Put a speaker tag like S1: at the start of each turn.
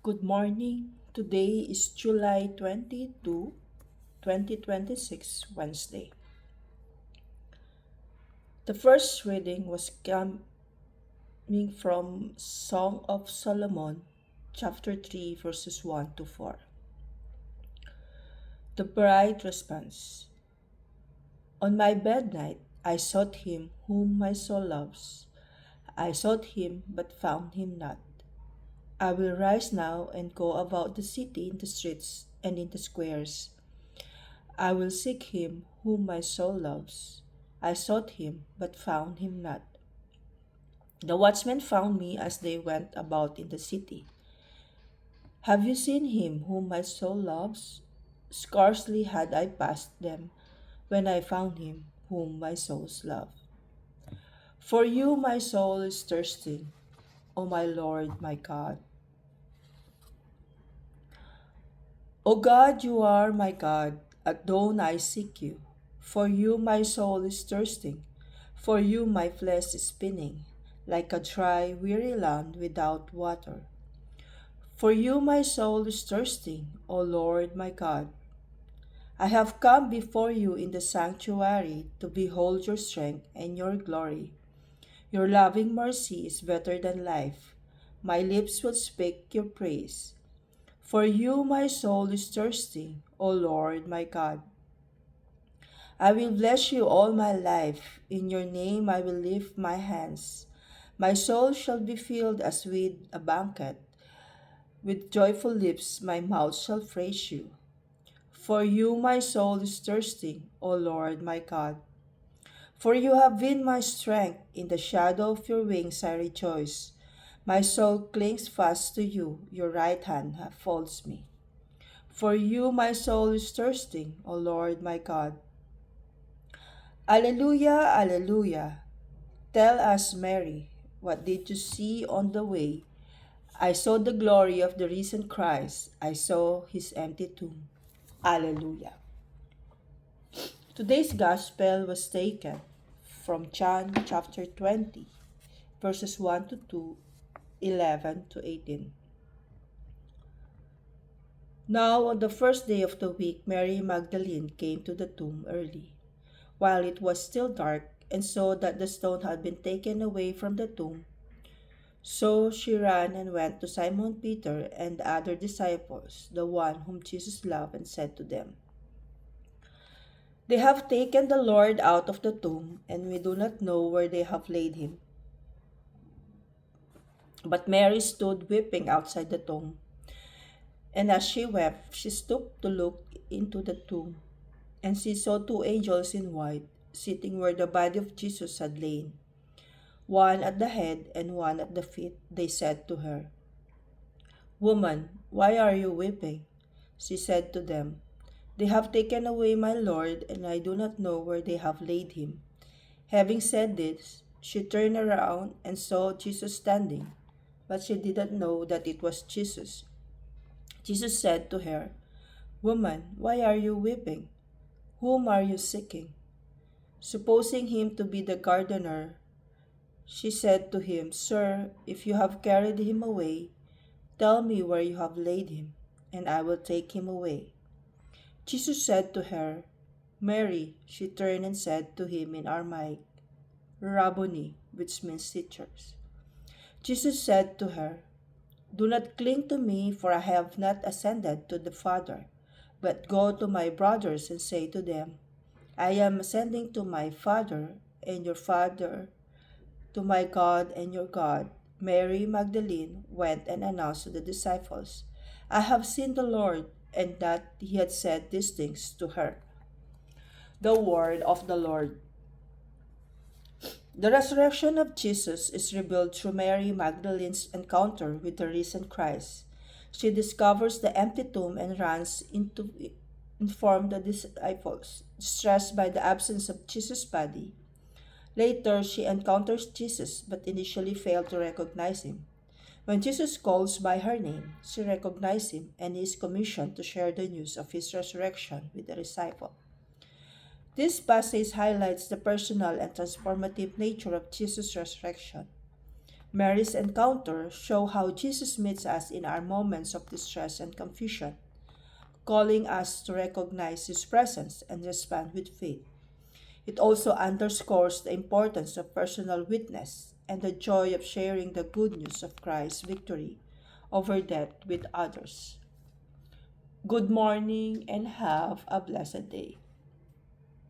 S1: Good morning. Today is July 22, 2026, Wednesday. The first reading was coming from Song of Solomon, chapter 3, verses 1 to 4. The bride responds. On my bed night I sought him whom my soul loves. I sought him but found him not. I will rise now and go about the city in the streets and in the squares. I will seek him whom my soul loves. I sought him, but found him not. The watchmen found me as they went about in the city. Have you seen him whom my soul loves? Scarcely had I passed them when I found him whom my souls love. For you my soul is thirsting, O my Lord, my God. O God, you are my God. At dawn I seek you. For you my soul is thirsting. For you my flesh is spinning, like a dry, weary land without water. For you my soul is thirsting, O Lord my God. I have come before you in the sanctuary to behold your strength and your glory. Your loving mercy is better than life. My lips will speak your praise. For you my soul is thirsting, O Lord my God. I will bless you all my life. In your name I will lift my hands. My soul shall be filled as with a banquet. With joyful lips my mouth shall praise you. For you my soul is thirsting, O Lord my God. For you have been my strength. In the shadow of your wings I rejoice. My soul clings fast to you. Your right hand folds me. For you my soul is thirsting, O Lord my God. Alleluia, Alleluia. Tell us, Mary, what did you see on the way? I saw the glory of the risen Christ. I saw his empty tomb. Alleluia. Today's gospel was taken from John chapter 20, verses 1 to 2, 11 to 18. Now, on the first day of the week, Mary Magdalene came to the tomb early, while it was still dark, and saw that the stone had been taken away from the tomb. So she ran and went to Simon Peter and the other disciples, the one whom Jesus loved, and said to them, They have taken the Lord out of the tomb, and we do not know where they have laid him. But Mary stood weeping outside the tomb. And as she wept, she stooped to look into the tomb, and she saw two angels in white, sitting where the body of Jesus had lain, one at the head and one at the feet. They said to her, Woman, why are you weeping? She said to them, They have taken away my Lord, and I do not know where they have laid him. Having said this, she turned around and saw Jesus standing, but she did not know that it was Jesus. Jesus said to her, Woman, why are you weeping? Whom are you seeking? Supposing him to be the gardener, she said to him, Sir, if you have carried him away, tell me where you have laid him, and I will take him away. Jesus said to her, Mary. She turned and said to him in Aramaic, Rabboni, which means teachers. Jesus said to her, Do not cling to me, for I have not ascended to the Father, but go to my brothers and say to them, I am ascending to my Father and your Father, to my God and your God. Mary Magdalene went and announced to the disciples, I have seen the Lord, and that he had said these things to her. The word of the Lord. The resurrection of Jesus is revealed through Mary Magdalene's encounter with the risen Christ. She discovers the empty tomb and runs in to inform the disciples, distressed by the absence of Jesus' body. Later, she encounters Jesus but initially failed to recognize him. When Jesus calls by her name, she recognizes him and is commissioned to share the news of his resurrection with the disciple. This passage highlights the personal and transformative nature of Jesus' resurrection. Mary's encounter show how Jesus meets us in our moments of distress and confusion, calling us to recognize his presence and respond with faith. It also underscores the importance of personal witness and the joy of sharing the good news of Christ's victory over death with others. Good morning and have a blessed day.